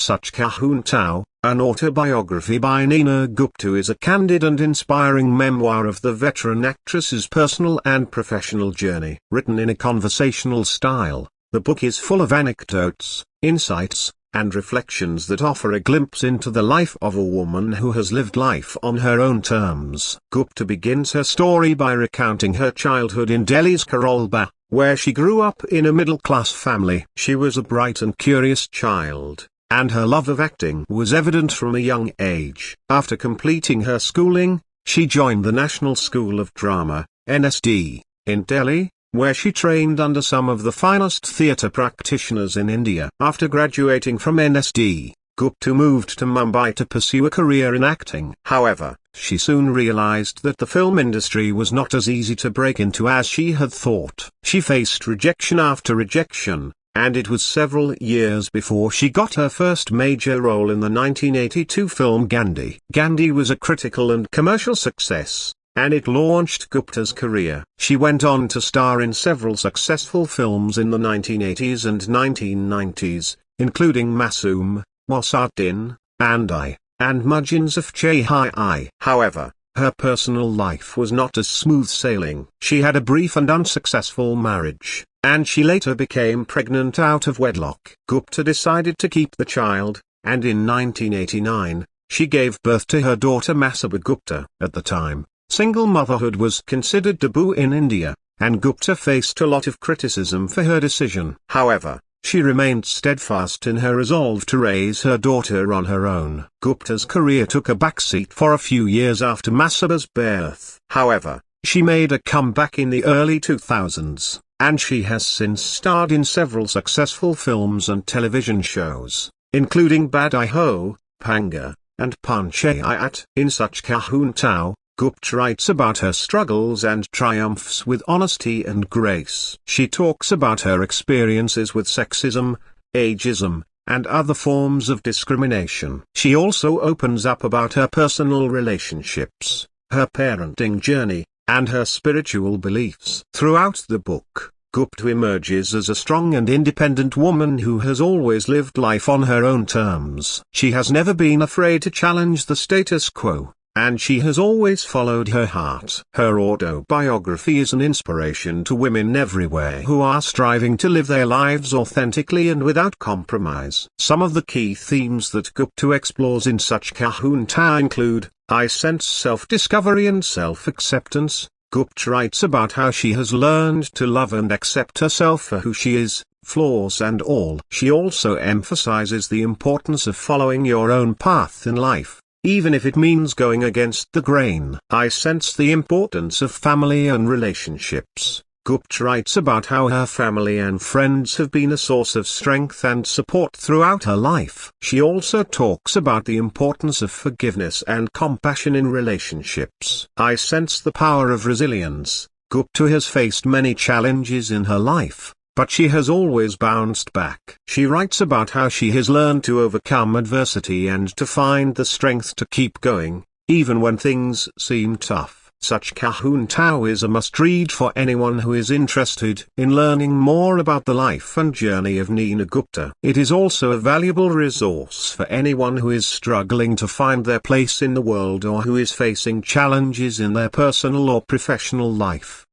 Sach Kahun Toh, an autobiography by Neena Gupta, is a candid and inspiring memoir of the veteran actress's personal and professional journey. Written in a conversational style, the book is full of anecdotes, insights, and reflections that offer a glimpse into the life of a woman who has lived life on her own terms. Gupta begins her story by recounting her childhood in Delhi's Karolbagh, where she grew up in a middle-class family. She was a bright and curious child, and her love of acting was evident from a young age. After completing her schooling, she joined the National School of Drama, NSD, in Delhi, where she trained under some of the finest theatre practitioners in India. After graduating from NSD, Gupta moved to Mumbai to pursue a career in acting. However, she soon realized that the film industry was not as easy to break into as she had thought. She faced rejection after rejection, and it was several years before she got her first major role in the 1982 film Gandhi. Gandhi was a critical and commercial success, and it launched Gupta's career. She went on to star in several successful films in the 1980s and 1990s, including Masoom, Wasatin, and I, and Mujins of Chai. However, her personal life was not as smooth sailing. She had a brief and unsuccessful marriage, and she later became pregnant out of wedlock. Gupta decided to keep the child, and in 1989, she gave birth to her daughter Masaba Gupta. At the time, single motherhood was considered taboo in India, and Gupta faced a lot of criticism for her decision. However, she remained steadfast in her resolve to raise her daughter on her own. Gupta's career took a backseat for a few years after Masaba's birth. However, she made a comeback in the early 2000s, and she has since starred in several successful films and television shows, including Badai Ho, Panga, and Panchayat. In Sach Kahun Toh, Gupta writes about her struggles and triumphs with honesty and grace. She talks about her experiences with sexism, ageism, and other forms of discrimination. She also opens up about her personal relationships, her parenting journey, and her spiritual beliefs. Throughout the book, Gupta emerges as a strong and independent woman who has always lived life on her own terms. She has never been afraid to challenge the status quo, and she has always followed her heart. Her autobiography is an inspiration to women everywhere who are striving to live their lives authentically and without compromise. Some of the key themes that Gupta explores in Sach Kahun Toh include, I sense self-discovery and self-acceptance. Gupta writes about how she has learned to love and accept herself for who she is, flaws and all. She also emphasizes the importance of following your own path in life, even if it means going against the grain. I sense the importance of family and relationships. Gupta writes about how her family and friends have been a source of strength and support throughout her life. She also talks about the importance of forgiveness and compassion in relationships. I sense the power of resilience. Gupta has faced many challenges in her life, but she has always bounced back. She writes about how she has learned to overcome adversity and to find the strength to keep going, even when things seem tough. Sach Kahun Toh is a must-read for anyone who is interested in learning more about the life and journey of Neena Gupta. It is also a valuable resource for anyone who is struggling to find their place in the world or who is facing challenges in their personal or professional life.